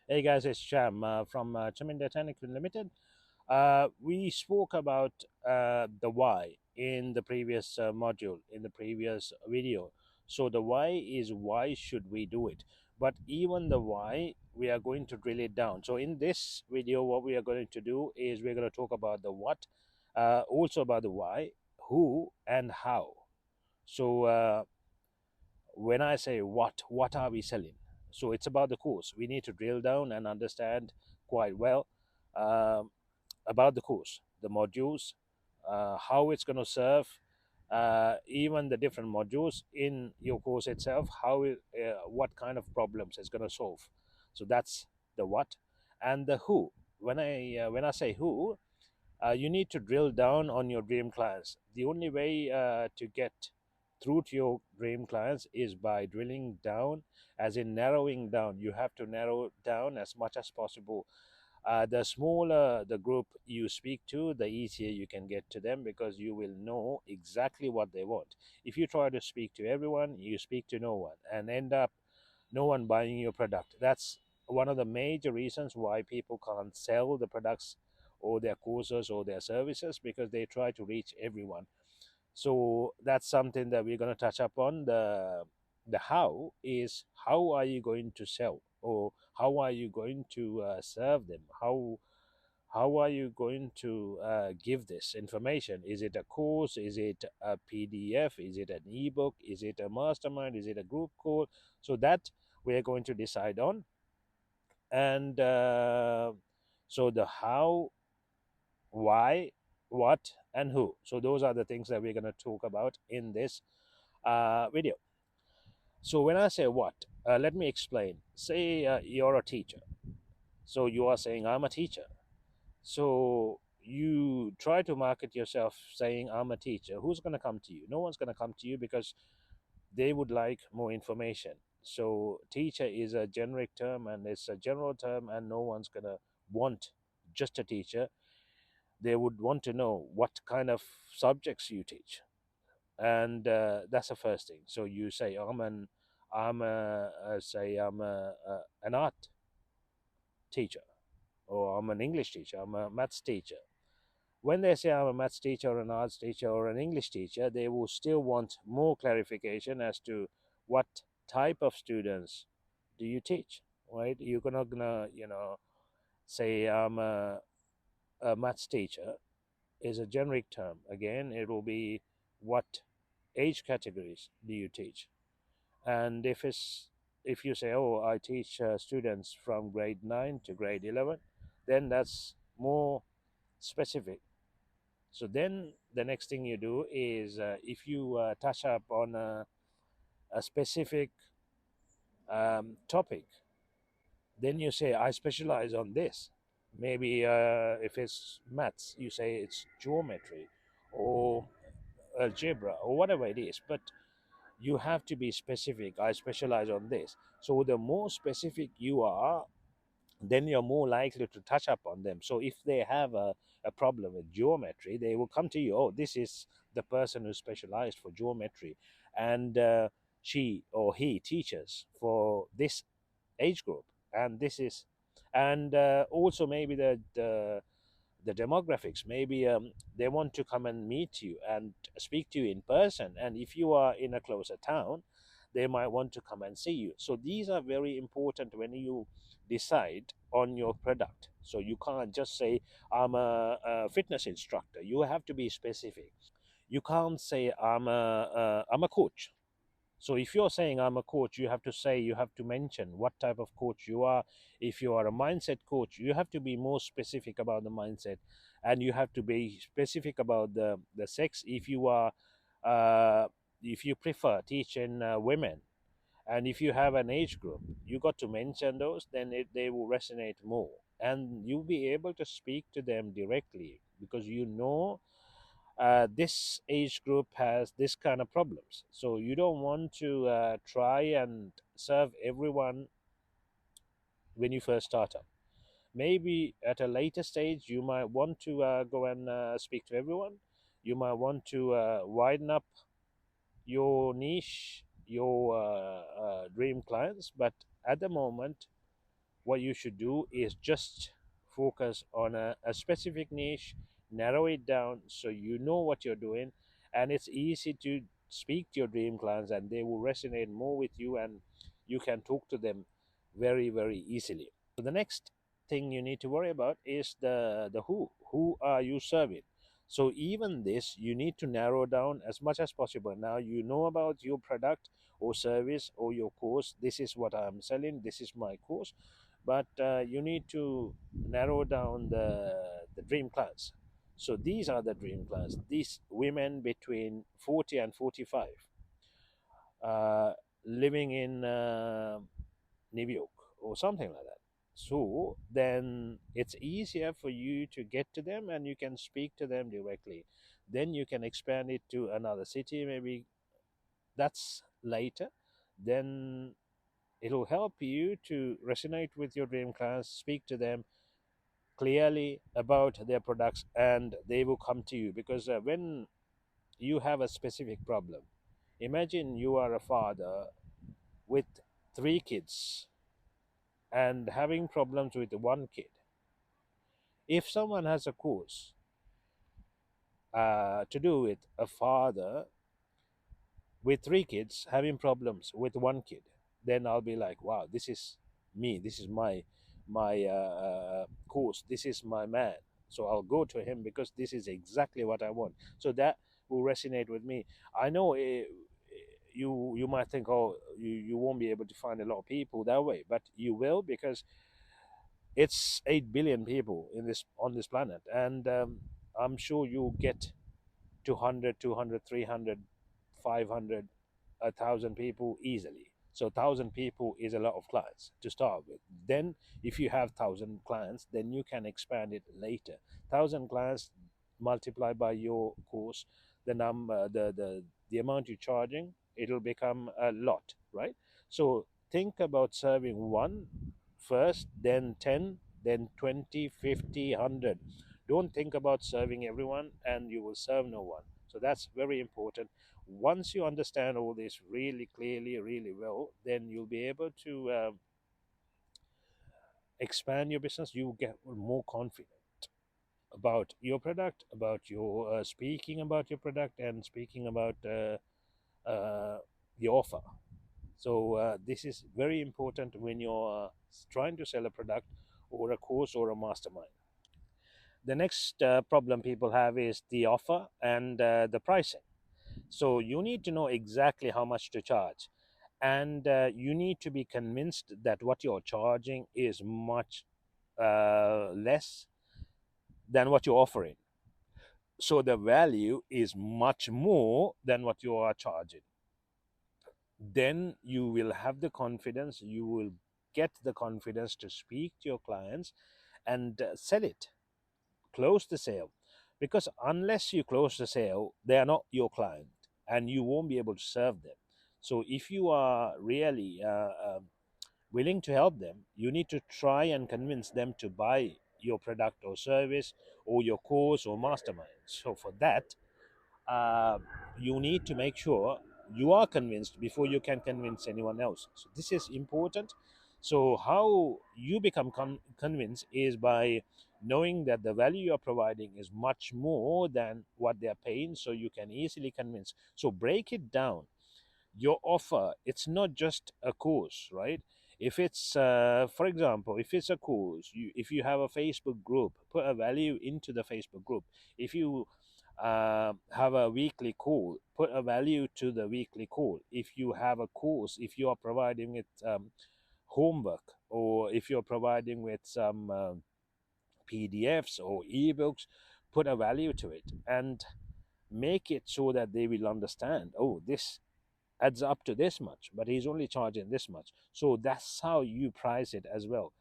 Hey guys, it's Cham from Chaminda Technical Limited. We spoke about the why in the previous module, in the previous video. So the why is why should we do it? But even the why, we are going to drill it down. So in this video, what we are going to do is we're going to talk about the what, also about the why, who, and how. So when I say what are we selling? So it's about the course. We need to drill down and understand quite well um, about the course, the modules, how it's going to serve, even the different modules in your course itself, what kind of problems it's going to solve. So that's the what, and the who. When I say who, you need to drill down on your dream clients. The only way to get through to your dream clients is by drilling down, as in narrowing down. You have to narrow down as much as possible. The smaller the group you speak to, the easier you can get to them, because you will know exactly what they want. If you try to speak to everyone, you speak to no one and end up no one buying your product. That's one of the major reasons why people can't sell the products or their courses or their services, because they try to reach everyone. So that's something that we're going to touch upon. The how is, how are you going to sell, or how are you going to serve them? How are you going to give this information? Is it a course? Is it a PDF? Is it an ebook? Is it a mastermind? Is it a group call? So that we're going to decide on. And so the how, why, what, and who. So those are the things that we're going to talk about in this video. So when I say what, let me explain. Say you're a teacher. So you are saying, I'm a teacher. So you try to market yourself saying, I'm a teacher. Who's going to come to you? No one's going to come to you, because they would like more information. So teacher is a generic term, and it's a general term, and no one's going to want just a teacher. They would want to know what kind of subjects you teach. And that's the first thing. So you say, I'm an art teacher, or I'm an English teacher, I'm a maths teacher. When they say I'm a maths teacher or an arts teacher or an English teacher, they will still want more clarification as to what type of students do you teach, right? You're not gonna, say I'm a maths teacher is a generic term. Again, it will be what age categories do you teach? And if you say, oh, I teach students from grade 9 to grade 11, then that's more specific. So then the next thing you do is, if you touch up on a specific topic, then you say, I specialize on this. Maybe if it's maths, you say it's geometry or algebra or whatever it is. But you have to be specific. I specialize on this. So the more specific you are, then you're more likely to touch up on them. So if they have a problem with geometry, they will come to you. Oh, this is the person who specialized for geometry, and she or he teaches for this age group, and this is, and also maybe the demographics. Maybe they want to come and meet you and speak to you in person. And if you are in a closer town, they might want to come and see you. So these are very important when you decide on your product. So you can't just say, I'm a fitness instructor. You have to be specific. You can't say, I'm a coach. So if you're saying I'm a coach, you have to say, you have to mention what type of coach you are. If you are a mindset coach, you have to be more specific about the mindset, and you have to be specific about the sex. If you prefer teaching women, and if you have an age group, you got to mention those. Then they will resonate more, and you'll be able to speak to them directly, because this age group has this kind of problems. So you don't want to try and serve everyone when you first start up. Maybe at a later stage, you might want to go and speak to everyone. You might want to widen up your niche, your dream clients. But at the moment, what you should do is just focus on a specific niche, narrow it down so you know what you're doing, and it's easy to speak to your dream clients and they will resonate more with you, and you can talk to them very, very easily. So the next thing you need to worry about is the who are you serving. So even this you need to narrow down as much as possible. Now you know about your product or service or your course. This is what I'm selling, this is my course, but you need to narrow down the dream clients. So these are the dream clients, these women between 40 and 45, uh, living in New York or something like that. So then it's easier for you to get to them and you can speak to them directly. Then you can expand it to another city, maybe that's later. Then it'll help you to resonate with your dream clients, speak to them clearly about their products, and they will come to you because when you have a specific problem, imagine you are a father with 3 kids and having problems with one kid. If someone has a course to do with a father with 3 kids having problems with one kid, then I'll be like, wow, this is me. This is my course. This is my man. So I'll go to him because this is exactly what I want. So that will resonate with me. I know you might think, oh, you won't be able to find a lot of people that way, but you will, because it's 8 billion people in this on this planet, and I'm sure you'll get 200, 200, 300, 500, 1,000 people easily. So 1,000 people is a lot of clients to start with. Then if you have 1,000 clients, then you can expand it later. 1,000 clients multiplied by your course, the number, the amount you're charging, it'll become a lot, right? So think about serving one first, then 10, then 20, 50, 100. Don't think about serving everyone and you will serve no one. So that's very important. Once you understand all this really clearly, really well, then you'll be able to expand your business. You get more confident about your product, about your speaking about your product, and speaking about the offer. So this is very important when you're trying to sell a product or a course or a mastermind. The next problem people have is the offer and the pricing. So you need to know exactly how much to charge, and you need to be convinced that what you're charging is much less than what you're offering. So the value is much more than what you are charging. Then you will have the confidence, you will get the confidence to speak to your clients and sell it, close the sale. Because unless you close the sale, they are not your client and you won't be able to serve them. So if you are really willing to help them, you need to try and convince them to buy your product or service or your course or mastermind. So for that, uh, you need to make sure you are convinced before you can convince anyone else. So this is important. So how you become convinced is by knowing that the value you're providing is much more than what they're paying, so you can easily convince. So break it down. Your offer, it's not just a course, right? If it's for example, if it's a course, if you have a Facebook group, put a value into the Facebook group. If you have a weekly call, put a value to the weekly call. If you have a course, if you are providing it homework, or if you're providing with some PDFs or ebooks, put a value to it and make it so that they will understand, oh, this adds up to this much, but he's only charging this much. So that's how you price it as well.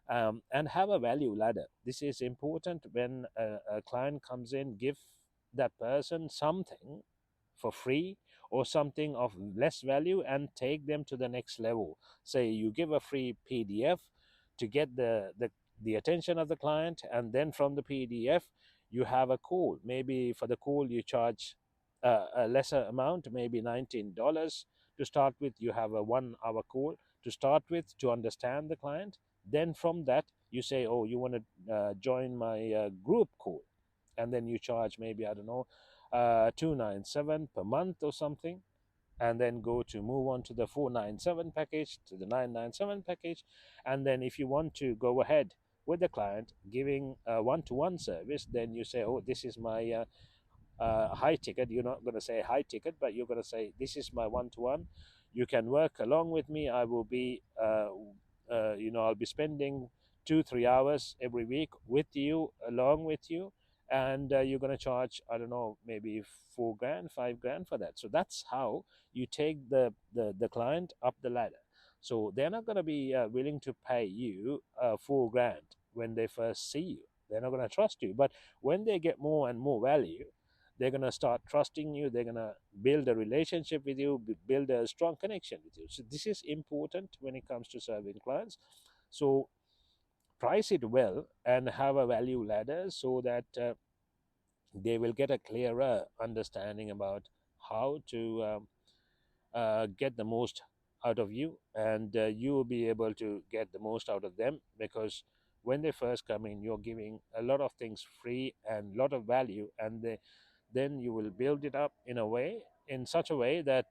And have a value ladder. This is important. When a client comes in, give that person something for free or something of less value and take them to the next level. Say you give a free PDF to get the attention of the client, and then from the PDF you have a call. Maybe for the call you charge a lesser amount, maybe $19 to start with. You have a 1 hour call to start with to understand the client. Then from that, you say, oh, you want to join my group call, and then you charge maybe, I don't know, 297 per month or something, and then go to move on to the 497 package, to the 997 package. And then if you want to go ahead with the client giving a one-to-one service, then you say, oh, this is my high ticket. You're not going to say high ticket, but you're going to say, this is my one-to-one. You can work along with me. I will be I'll be spending 2-3 hours every week with you, along with you. And you're going to charge, I don't know, maybe 4 grand, 5 grand for that. So that's how you take the client up the ladder. So they're not going to be willing to pay you 4 grand when they first see you. They're not going to trust you. But when they get more and more value, they're going to start trusting you. They're going to build a relationship with you, build a strong connection with you. So this is important when it comes to serving clients. So price it well and have a value ladder so that they will get a clearer understanding about how to get the most out of you, and you will be able to get the most out of them, because when they first come in, you're giving a lot of things free and a lot of value, and then you will build it up in a way, in such a way that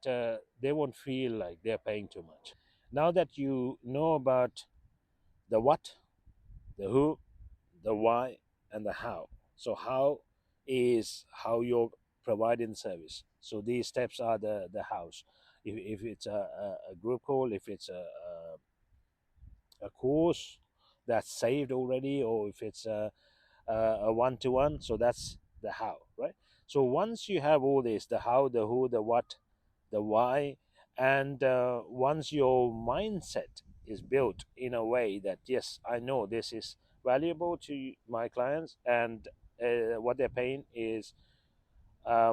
they won't feel like they're paying too much. Now that you know about the what, the who, the why, and the how. So how is how you're providing service. So these steps are the hows. If it's a group call, if it's a course that's saved already, or if it's a one-to-one, so that's the how, right? So once you have all this, the how, the who, the what, the why, and once your mindset is built in a way that, yes, I know this is valuable to my clients, and what they're paying is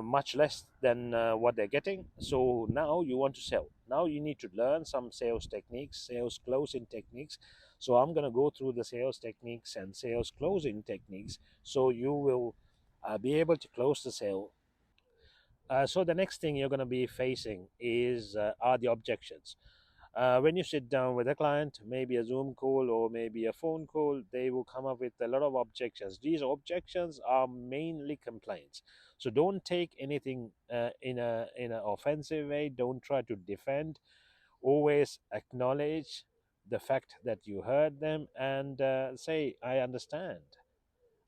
much less than what they're getting. So now you want to sell. Now you need to learn some sales techniques, sales closing techniques. So I'm going to go through the sales techniques and sales closing techniques, so you will be able to close the sale. So the next thing you're going to be facing is are the objections. When you sit down with a client, maybe a Zoom call or maybe a phone call, they will come up with a lot of objections. These objections are mainly complaints. So don't take anything in an offensive way. Don't try to defend. Always acknowledge the fact that you heard them, and say, "I understand.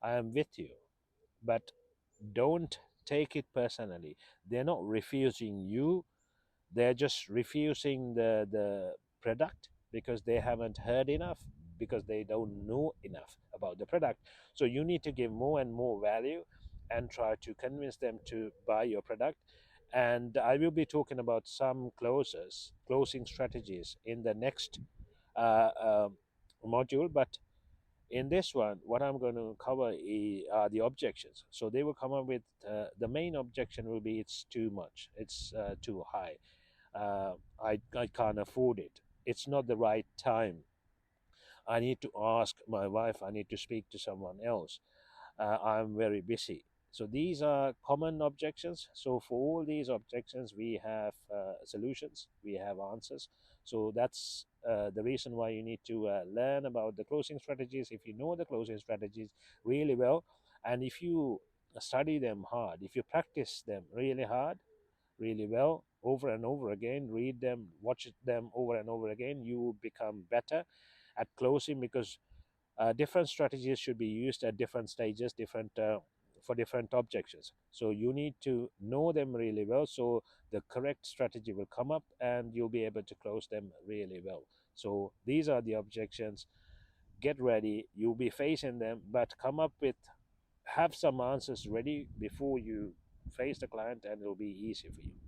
I am with you." But don't take it personally. They're not refusing you, they're just refusing the product because they haven't heard enough, because they don't know enough about the product. So you need to give more and more value and try to convince them to buy your product. And I will be talking about some closing strategies in the next uh, uh, module. But in this one, what I'm going to cover are the objections. So they will come up with the main objection will be, it's too much, it's too high, I can't afford it. It's not the right time. I need to ask my wife. I need to speak to someone else. I'm very busy. So these are common objections. So for all these objections, we have solutions, we have answers. So that's the reason why you need to learn about the closing strategies. If you know the closing strategies really well, and if you study them hard, if you practice them really hard, really well, over and over again, read them, watch them over and over again, you become better at closing, because different strategies should be used at different stages, different for different objections. So you need to know them really well, so the correct strategy will come up and you'll be able to close them really well. So these are the objections. Get ready, you'll be facing them, but come up with, have some answers ready before you face the client, and it'll be easy for you.